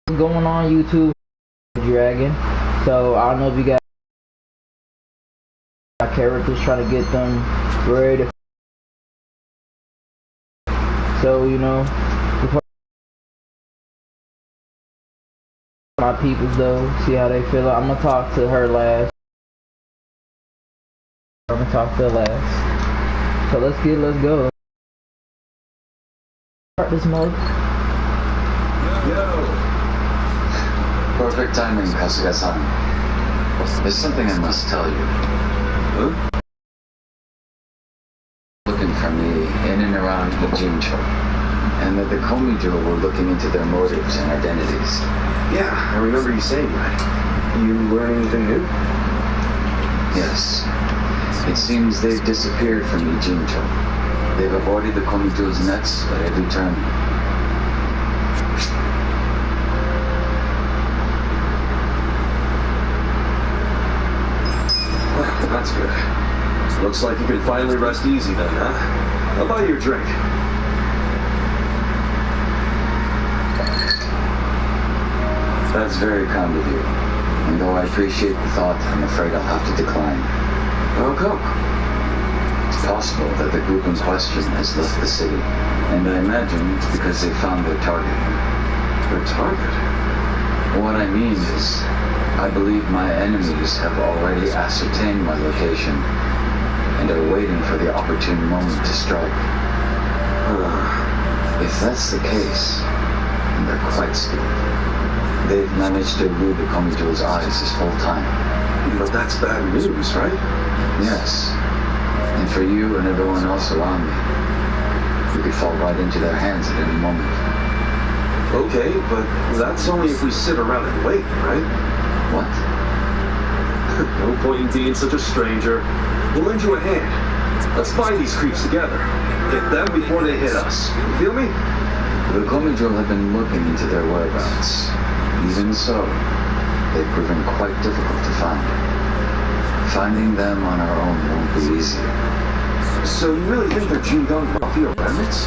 going on YouTube Dragon. So I don't know if you guys my characters trying to get them ready to, so you know, before my peoples though, see how they feel. I'm gonna talk to her last. I'm gonna talk to her last. So let's go. Start this mode. Yo! Perfect timing, Kasuga-san. There's something I must tell you. Huh? Looking for me in and around the Jincho, and that the Komijo were looking into their motives and identities. Yeah, I remember you saying that. You learn anything new? Yes. It seems they've disappeared from the Jincho. They've avoided the Komijo's nets at every turn. That's good. Looks like you can finally rest easy then, huh? I'll buy you a drink. That's very kind of you. And though I appreciate the thought, I'm afraid I'll have to decline. How come? It's possible that the group in question has left the city, and I imagine it's because they found their target. Their target? What I mean is, I believe my enemies have already ascertained my location and are waiting for the opportune moment to strike. If that's the case, then they're quite skilled. They've managed to elude the Komijo's eyes this whole time. But that's bad news, right? Yes. And for you and everyone else around me, we could fall right into their hands at any moment. Okay, but that's only if we sit around and wait, right? What? No point in being such a stranger. We'll lend you a hand. Let's find these creeps together. Get them before they hit us. You feel me? The Komijo have been looking into their whereabouts. Even so, they've proven quite difficult to find. Finding them on our own won't be easy. So you really think they're Jingang Mafia remnants?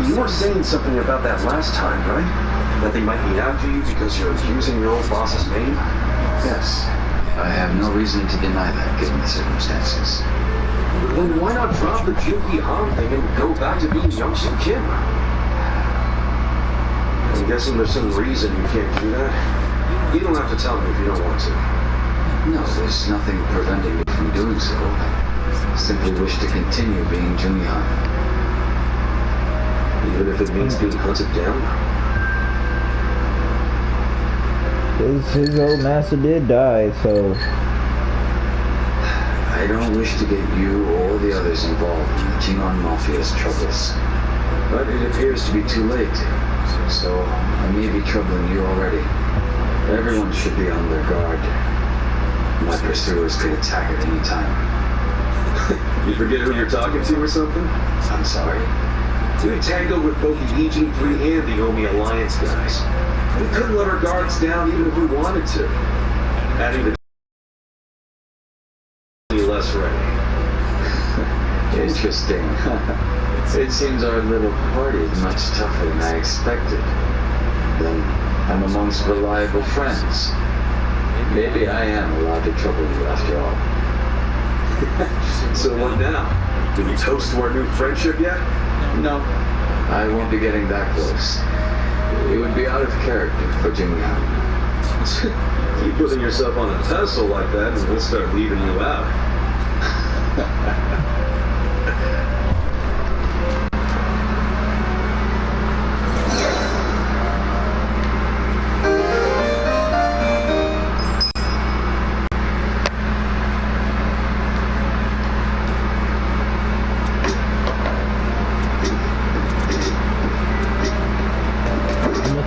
You were saying something about that last time, right? That they might be after you because you're using your old boss's name? Yes. I have no reason to deny that, given the circumstances. Then why not drop the Juki Han thing and go back to being Youngsu Kim? I'm guessing there's some reason you can't do that. You don't have to tell me if you don't want to. No, there's nothing preventing me from doing so. I simply wish to continue being Junyan. Even if it means being hunted down? His old master did die, so I don't wish to get you or the others involved in the Jingon Mafia's troubles. But it appears to be too late, so I may be troubling you already. Everyone should be on their guard. My pursuers could attack at any time. You forget who you're talking to or something? I'm sorry. We tangled with both the PT23 and the Omi Alliance guys. We couldn't let our guards down even if we wanted to. Adding the less ready. Interesting. It seems our little party is much tougher than I expected. Then I'm amongst reliable friends. Maybe I am allowed to trouble you after all. So what now? Did we toast to our new friendship yet? No, I won't be getting that close. It would be out of character for Jimmy. Keep putting yourself on a pedestal like that and we'll start leaving you out.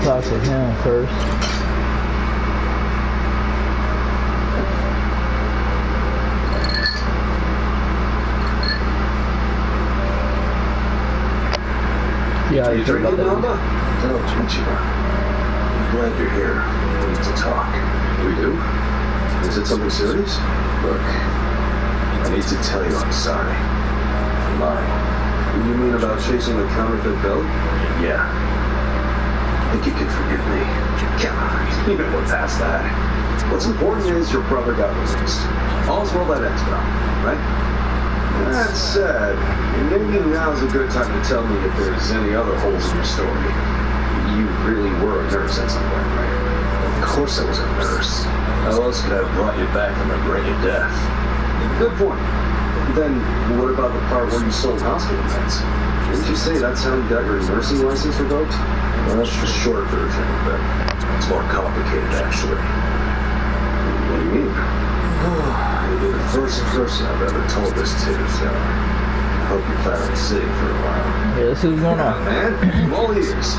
talk to him first. Yeah, you drinking, Namba? No, Chichiba. I'm glad you're here. We need to talk. We do? Is it something serious? Look, I need to tell you I'm sorry. I'm lying. You mean about chasing the counterfeit belt? Yeah. I think you can forgive me. Yeah, Even we're past that. What's important is your brother got released. All's well that ends well, right? That said, maybe now's a good time to tell me if there's any other holes in your story. You really were a nurse at some point, right? Of course I was a nurse. How else could I have brought you back from the brink of death? Good point. Then, what about the part where you sold hospital beds? Didn't you say that's how you got your nursing license revoked? Well, that's the short version, but it's more complicated, actually. What do you mean? You're the first person I've ever told this to, so I hope you plan on sitting for a while. Yeah, let's see what's going on. Man, I'm all ears.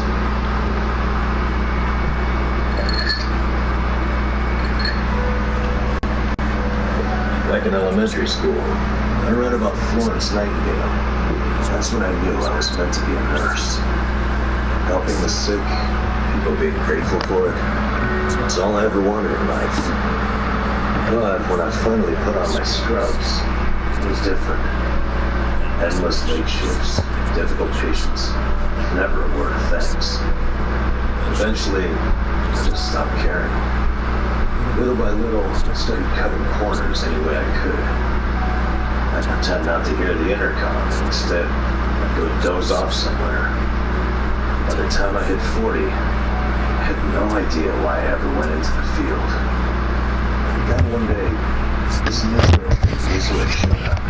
Back in elementary school, I read about Florence Nightingale. That's when I knew I was meant to be a nurse. Helping the sick, people being grateful for it, it's all I ever wanted in life. But when I finally put on my scrubs, it was different. Endless late shifts, difficult patients, never a word of thanks. Eventually, I just stopped caring. Little by little, I started cutting corners any way I could. I'd pretend not to hear the intercom, and instead, I'd go doze off somewhere. By the time I hit 40, I had no idea why I ever went into the field. And then one day, this new girl easily showed up.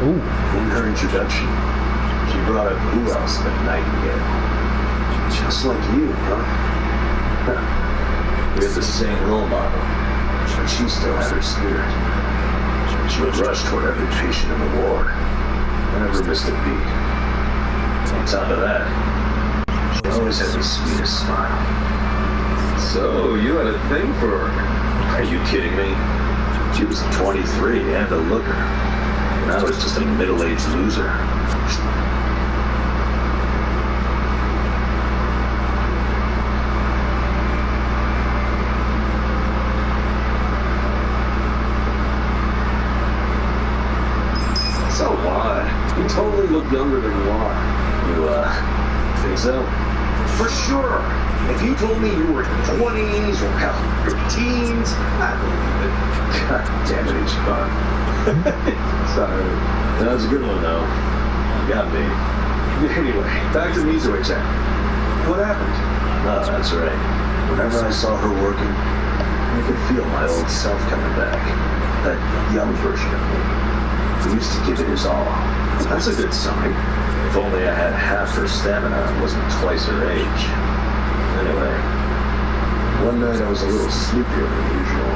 Ooh. In her introduction, she brought up who else but Nightingale. Just like you, huh? We had the same role model, but she still had her spirit. She would rush toward every patient in the ward. I never missed a beat. On top of that, she always had the sweetest smile. So, you had a thing for her. Are you kidding me? She was 23 and a looker. And I was just a middle-aged loser. So what? You totally look younger than you are. You, think so? For sure. If you told me you were in your 20s or hell, your teens, I'd believe it. God damn it, H-Bar. Sorry. That was a good one, though. You got me. Anyway, back to Mizuho-chan. What happened? No, that's right. Whenever I saw her working, I could feel my old self coming back. That young version of me. He used to give it his all. That's a good sign. If only I had half her stamina and wasn't twice her age. Anyway, one night I was a little sleepier than usual,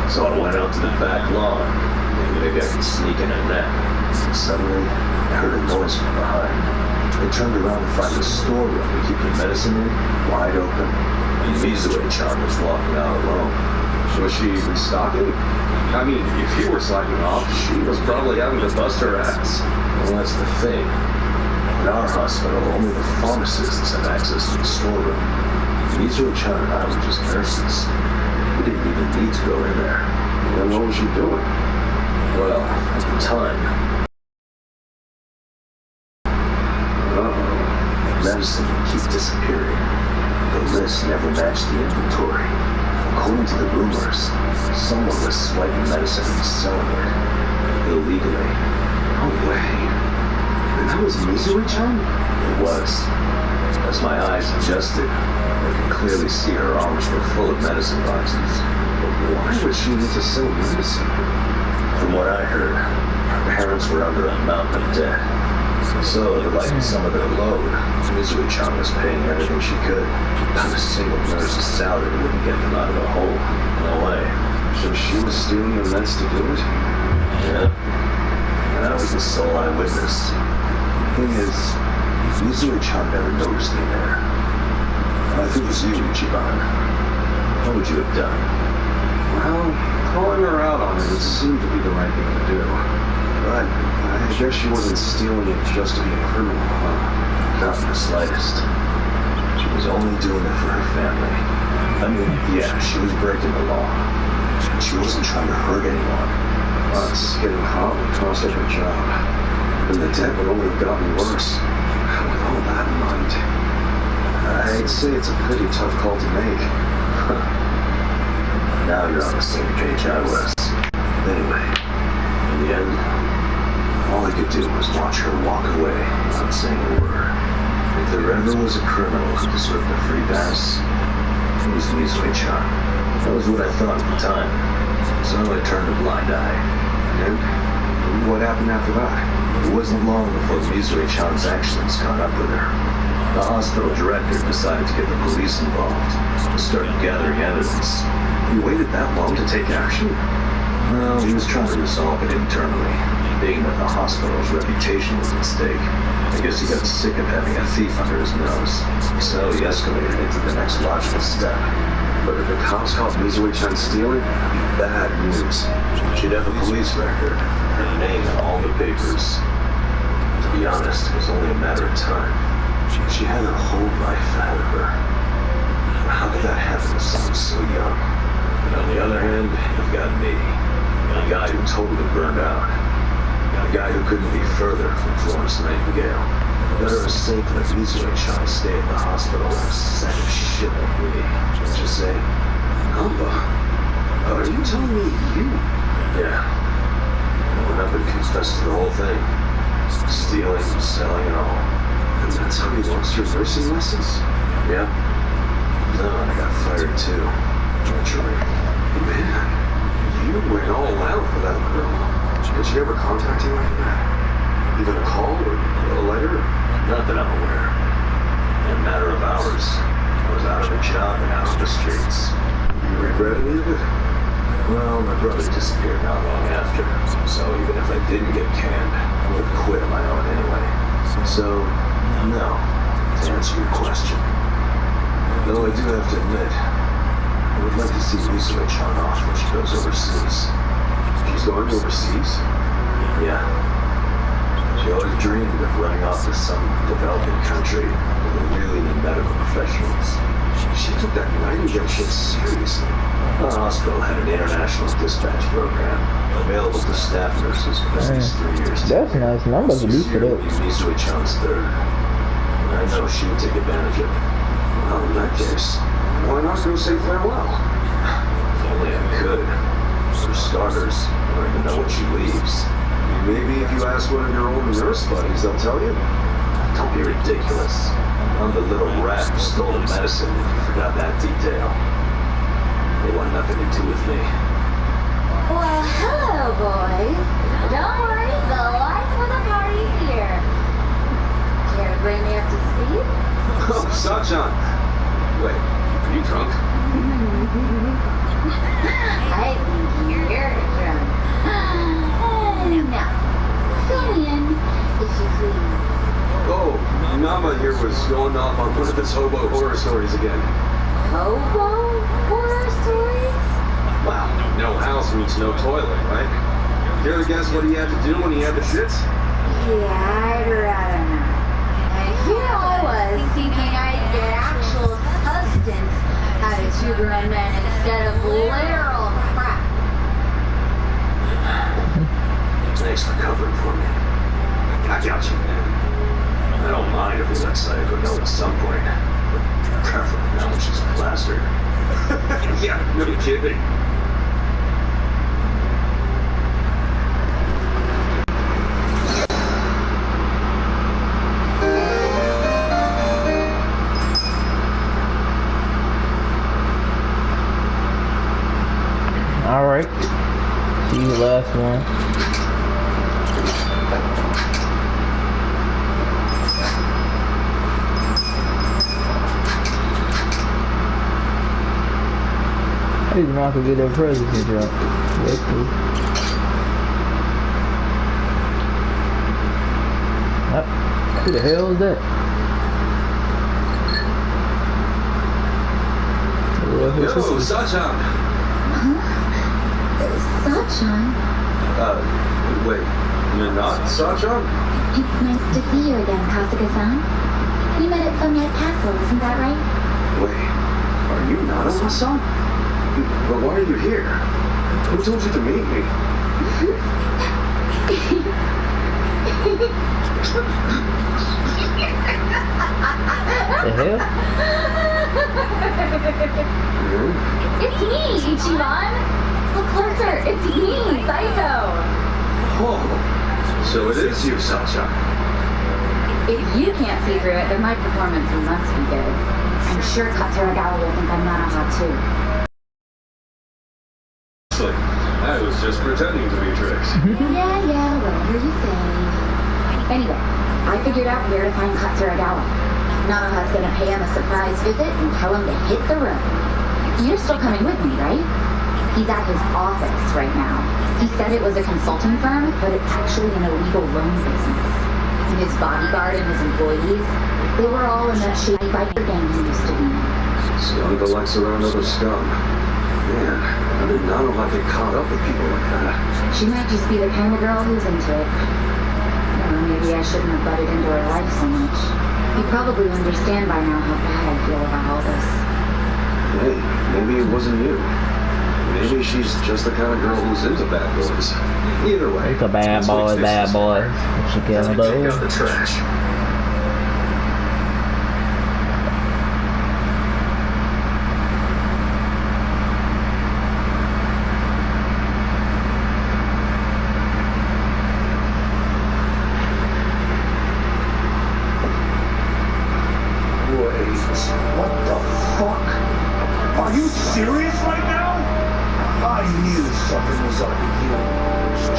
so I went out to the back lawn. Maybe I could sneak in a nap. Suddenly, I heard a noise from behind. I turned around to find the storeroom to keep the medicine in wide open, and Mizuho-chan was walking out alone. Was she restocking? I mean, if you were slacking off, she was probably having to bust her ass. Well, that's the thing. In our hospital, only the pharmacists have access to the storeroom. Mizuho-chan and I were just nurses. We didn't even need to go in there. Then what was she doing? Well, at the time, medicine would keep disappearing. The list never matched the inventory. According to the rumors, someone was swiping medicine and selling it illegally. No way. And that was Mizuho-chan? It was. As my eyes adjusted, I could clearly see her arms were full of medicine boxes. But why would she need to sell medicine? From what I heard, her parents were under a mountain of debt. So, to lighten some of their load, Mizuho-chan was paying everything she could. Not a single nurse's salary wouldn't get them out of the hole. No way. So she was stealing the meds to do it? Yeah. And I was the sole eyewitness. The thing is, Mizuho-chan never noticed me there. If it was you, Ichiban, what would you have done? Well, calling her out on it would seem to be the right thing to do. But I guess she wasn't stealing it just to be a criminal, huh? Not in the slightest. She was only doing it for her family. I mean, yeah, she was breaking the law. But she wasn't trying to hurt anyone. Us getting caught would cost her her job. And the debt would only have gotten worse. With all that in mind, I'd say it's a pretty tough call to make. Now you're on the same page I was. Anyway, in the end, all I could do was watch her walk away without saying a word. If there ever was a criminal who deserved a free pass, it was Mizue-chan. That was what I thought at the time. So I turned a blind eye. And what happened after that? It wasn't long before Mizue-chan's actions caught up with her. The hospital director decided to get the police involved and started gathering evidence. You waited that long to take action? Well, he was trying to resolve it internally, being that the hospital's reputation was at stake. I guess he got sick of having a thief under his nose, so he escalated it to the next logical step. But if the cops caught Mizue-chan stealing, that'd be bad news. She'd have a police record, her name in all the papers. To be honest, it was only a matter of time. She had her whole life ahead of her. How could that happen to someone so young? And on the other hand, you've got me. A guy who totally burned out. A guy who couldn't be further from Florence Nightingale. Better a safe than Mizue-chan stay at the hospital and a sack of shit like me. What you say? Namba, are you telling me you? Yeah. I went up and confessed to the whole thing. Stealing, selling, and all. And that's how you lost your nursing lessons? Yeah. No, and I got fired too. Naturally. Man, you went all out for that girl. Did she ever contact you after that? Even a call or a letter? Not that I'm aware. In a matter of hours, I was out of a job and out on the streets. You regret any of it? Well, my brother disappeared not long after, so even if I didn't get canned, I would have quit on my own anyway. So, no, to answer your question. Though I do have to admit, I would like to see Mizue-chan off when she goes overseas. She's going overseas? Yeah. She always dreamed of running off to some developing country where they really need medical professionals. She took that Nightingale shit seriously. The hospital had an international dispatch program available to staff nurses for at least 3 years. That's nice. Numbers at least for that. Mizue-chan's third. And I know she would take advantage of it. Well, in that case, why not go say farewell? If only I could. For starters, I don't even know when she leaves. Maybe if you ask one of your old nurse buddies, they'll tell you. Don't be ridiculous. I'm the little rat who stole the medicine, if you forgot that detail. They want nothing to do with me. Well, hello, boys. Don't worry, the life of the party here. Care to bring me up to speed? Oh, Sachan! Wait, are you drunk? I think you're drunk. Now, come in, if you please. Oh, Nama here was going off on one of his hobo horror stories again. Hobo horror stories? Wow, no house means no toilet, right? Care to guess what he had to do when he had the shits? Yeah, I'd rather not. And here I was thinking I'd get actual substance out of sugar and men instead of literal crap. Thanks for covering for me. I got you, man. I don't mind if we let Sayako go at some point. But preferably now when she's plastered. Yeah, no kidding. Alright. See you last one. He's not gonna get their president drunk. That's cool. Who the hell is that? Yo, Sachan! Sachan, Wait, you're not Sachan? it's nice to see you again, Kasuga-san. We met at Sonia Castle, isn't that right? Wait, are you not Sama-san? But why are you here? Who told you to meet me? The hell? It's me, Ichiban! Look closer, it's me, Psycho! Oh, so it is you, Sunshine. If you can't see through it, then my performance must be good. I'm sure Katsuragawa will think I'm not hot too. I was just pretending to be tricked. Yeah, whatever you say. Anyway, I figured out where to find Katsuragawa. Nanoha's gonna pay him a surprise visit and tell him to hit the road. You're still coming with me, right? He's at his office right now. He said it was a consulting firm, but it's actually an illegal loan business. And his bodyguard and his employees, they were all in that shady biker gang he used to be in. Scum collects around other scum. Man, I did not know I get caught up with people like that. She might just be the kind of girl who's into it. Or maybe I shouldn't have butted into her life so much. You probably understand by now how bad I feel about all this. Hey, maybe it wasn't you. Maybe she's just the kind of girl who's into bad boys. Either way. It's a bad boy, bad boy. She Let can me take out the trash. What the fuck? Are you serious right now? I knew something was up with you.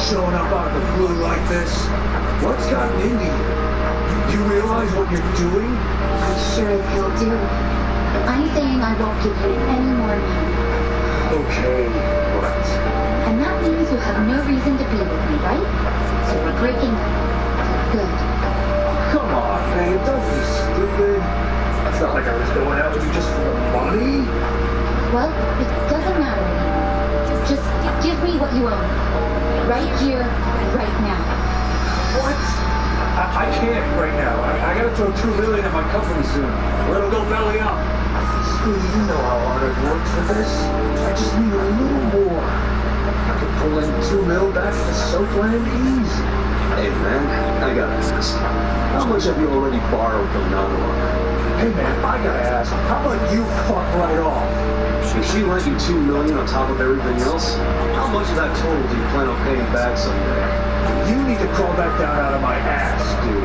Showing up out of the blue like this. What's gotten into you? You realize what you're doing? I sure as hell do. I'm saying I won't give you any more money. Okay, what? And that means you have no reason to be with me, right? So we're breaking up. Good. Come on, babe, don't be stupid. It's not like I was going out with you just for the money. Well, it doesn't matter anymore. Just give me what you own. Right here, right now. What? I can't right now. I gotta throw $2 million at my company soon. Or it'll go belly up. Sweetie, you know how hard I've worked for this. I just need a little more. I could pull in $2 million back at the Soapland easy. Hey, man, I gotta ask. How much have you already borrowed from Nanoha? Hey man, I gotta ask, how about you fuck right off? If she lent you $2 million on top of everything else, how much of that total do you plan on paying back someday? You need to crawl back down out of my ass, dude.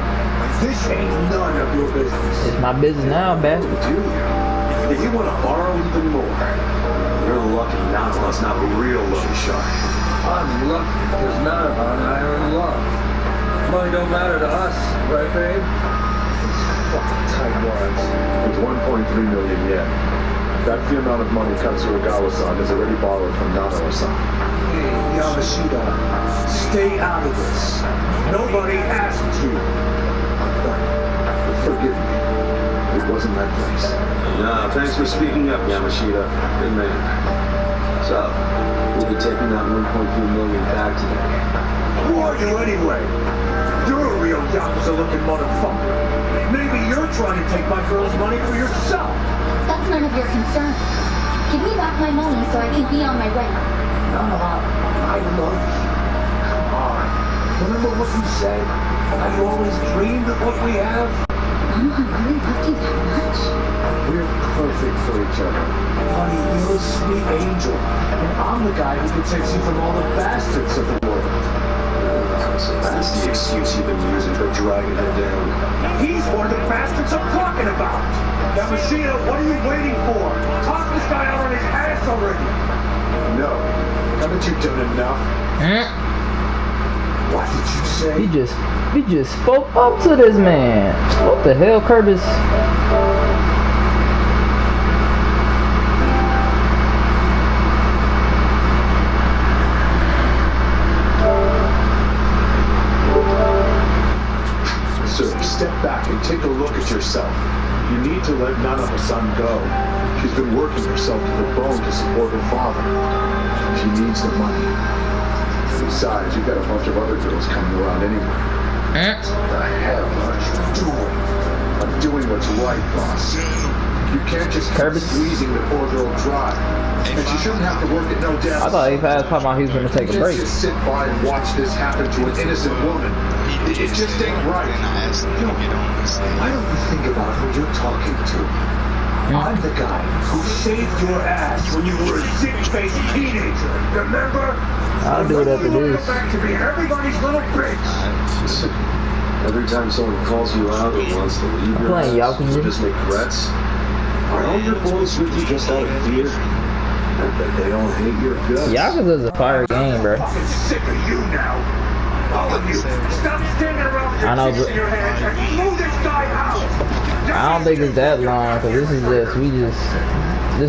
This ain't none of your business. It's my business now, bastard. Do you? If you want to borrow even more, you're lucky Nanoha's not a real loan shark. I'm lucky because Nanoha and I are in love. Money don't matter to us, right, babe? Fucking tight ones. With 1.3 million yen. That's the amount of money Katsuragawa-san has already borrowed from Nanoha-san. Hey, Yamashita, stay out of this. Nobody asked you. Forgive me. It wasn't my place. Nah, thanks for speaking up, Yamashita. Good man. So, we'll be taking that 1.3 million back today. Who are you anyway? You're a real Yakuza-looking motherfucker. Maybe you're trying to take my girl's money for yourself. That's none of your concern. Give me back my money so I can be on my way. Nanoha, I love you. Come on. Remember what you said? How you always dreamed of what we have? Nanoha really loved you that much? We're perfect for each other. Honey, you're a sweet angel. And I'm the guy who protects you from all the bastards of the world. So that's the excuse you've been using for dragging her down. He's one of the bastards I'm talking about. Yamashita, what are you waiting for? Toss this guy out on his ass already. No. Haven't you done enough? What did you say? You just spoke up to this man. What the hell, Curtis? Sir, step back and take a look at yourself. You need to let Nanoha-san go. She's been working herself to the bone to support her father. She needs the money. Besides, you've got a bunch of other girls coming around anyway. What the hell are you doing? I'm doing what's right, boss. You can't just keep squeezing the poor girl dry. And she shouldn't have to work at no damn. I thought he was talking about he was going to take a break. Just sit by and watch this happen to an innocent woman. It just ain't right. Why don't you think about who you're talking to? I'm the guy who saved your ass when you were a sick-faced teenager. Remember? I'll do it after You this. back to be everybody's little bitch. Every time someone calls you out or wants to leave your playing house, Yakuza. you just make threats. Are all your boys with you just out of fear? I bet they all hate your guts. Yakuza's a fire game, bro. I'm fucking sick of you now. All of you, stop standing around with I know, your dicks but- in your hands and move this guy out. I don't think it's that long, cause this is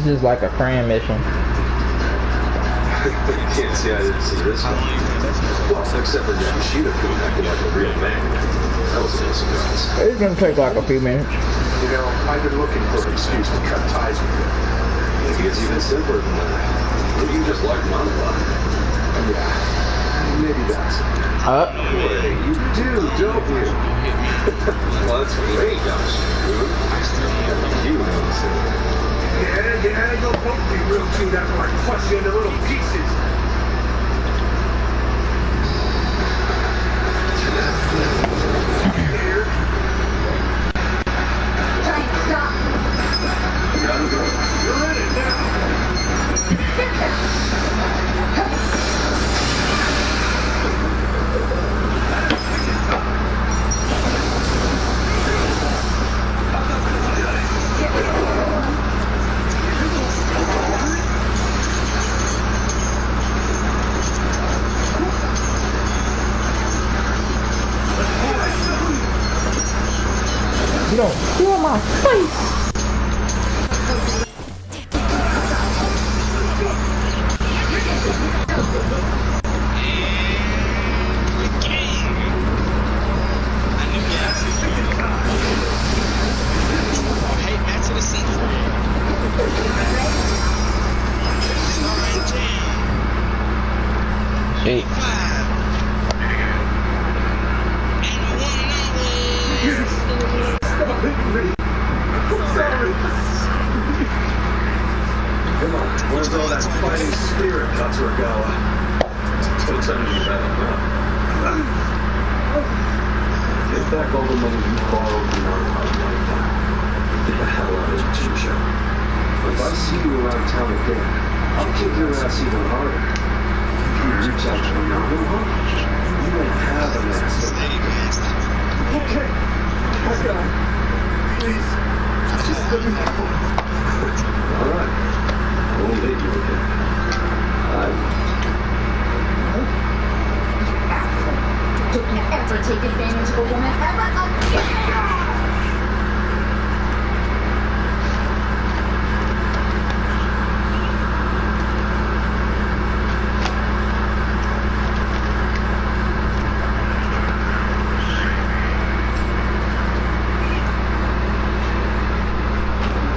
just like a friend mission. You can't say I didn't see this one. Well, except for Yamashita coming acting like a real man. That was a little surprise. It's gonna take like a few minutes. You know, I've been looking for an excuse to cut ties with you. Maybe it's even simpler than that. Maybe you just like mom a lot. Yeah, maybe that's it. Boy, you do, don't you? Well, that's great, Yamashita. You notice it. Yeah, you'll both be real cute after I crush you into little pieces. Here. Giant, stop! You're in it now. You don't steal my face. Hey. Stop hitting me. I'm sorry. Come on, where's all that fighting spirit, Katsuragawa? Don't tell me you better not. Get back all the money you borrowed from our lifetime. Get the hell out of this show. If I see you around town again, I'll kick your ass even harder. If you reach out to me now, you won't have an ass. Okay. Okay. Please. Just let me go. All right. I won't hit you again. Don't you ever take advantage of a woman ever again!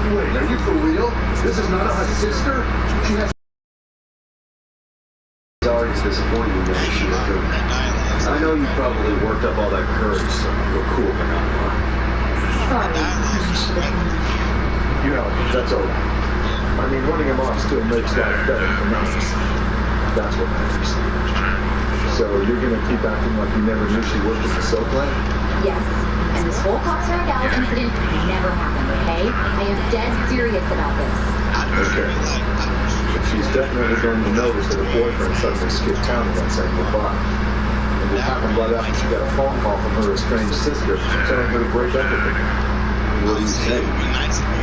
Wait, are you for real? This is not her sister? She has... Sorry to disappoint you, man. She was good. I know you probably worked up all that courage, so you're cool, but not mine. You know, that's all right. I mean, running him off still makes that better for us. That's what matters. So you're gonna keep acting like you never knew she worked at the soap plant? Yes, and this whole Coxswain Dallas incident never happened, okay? I am dead serious about this. Okay. But she's definitely going to notice that her boyfriend suddenly skipped town without saying goodbye. And it happened right after she got a phone call from her estranged sister telling her to break up with him. What do you say?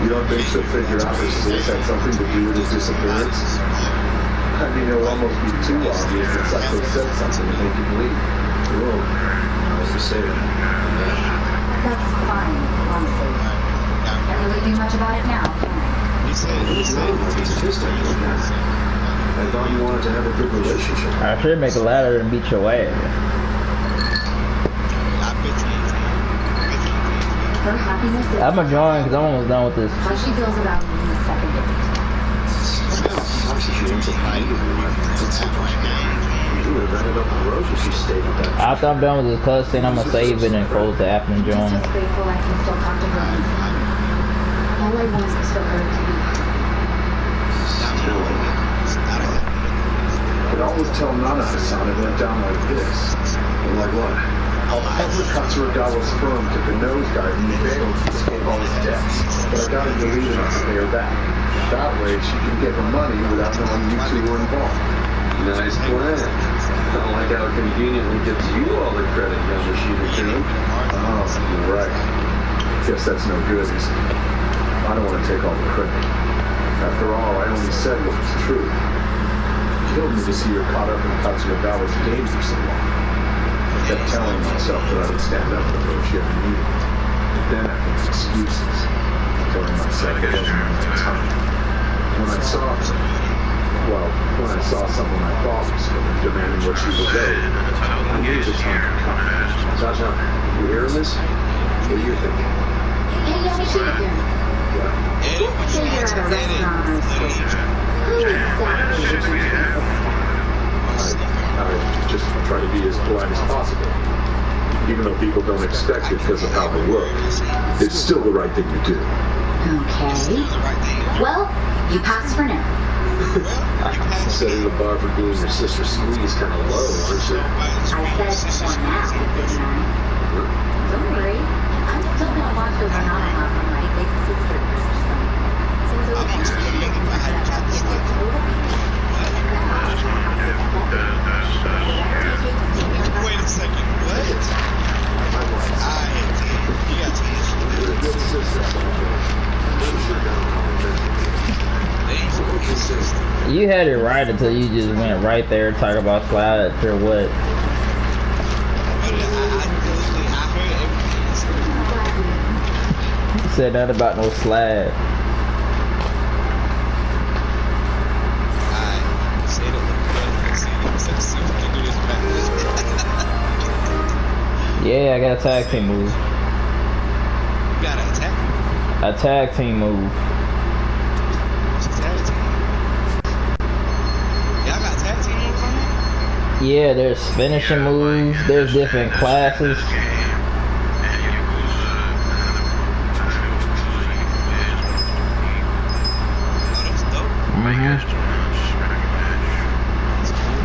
You don't think she'll figure out her sis had something to do with his disappearance? I mean, it'll almost be too obvious that Psycho said something to make him leave. Whoa. I was to say that. That's fine, honestly. Can't really do much about it now, can I? I thought you wanted to have a good relationship. I should make a ladder and beat your ass. Her happiness is I'm gonna join because I'm almost done with this. how she feels about me in the second date. You would have ended up with Rose if she stayed with that. After I'm done with this cutscene, I'm gonna save it and close the app and I'm join. just grateful I can still talk to her and all I want is for her to be I could always tell Nana Hassan it went down like this. Like what? However, Katsuragawa's firm took a nosedive and he failed to escape all his debts. But I got him to leave enough to pay her back. That way, she can get her money without knowing you two were involved. Nice plan. I don't like how it conveniently gives you all the credit, Yamashita-kun. Oh, you're right. Guess that's no good, is it? I don't want to take all the credit. After all, I only said what was true. It killed me to see her caught up in Katsuragawa's game for so long. I kept telling myself that I would stand up for her if she ever needed me. But then I made excuses, telling myself it wasn't my time. When I saw someone I thought was demanding what she was owed, I knew the time had come. Sasha, you hearing this? What do you think? Hey, Yamashita-kun. Say you're at a restaurant or something. Who exactly would you choose? I just try to be as polite as possible. Even though people don't expect it because of how I look, it's still the right thing to do. Okay. Well, you pass for now. Setting the bar for being your sister's squeeze kind of low, aren't you? I said for now, didn't I? Don't worry. I'm still going to watch those phenomena from my big sister. Wait a second, what? You got You had it right until you just went right there and talk about slides or what? You said nothing about no slide. Yeah, I got a tag team move. You got an attack? A tag team move. What's a tag team? Y'all got tag team moves on here? Yeah, there's finishing moves, there's different classes.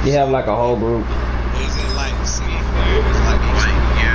You have like a whole group. Is it like, see, where it's like each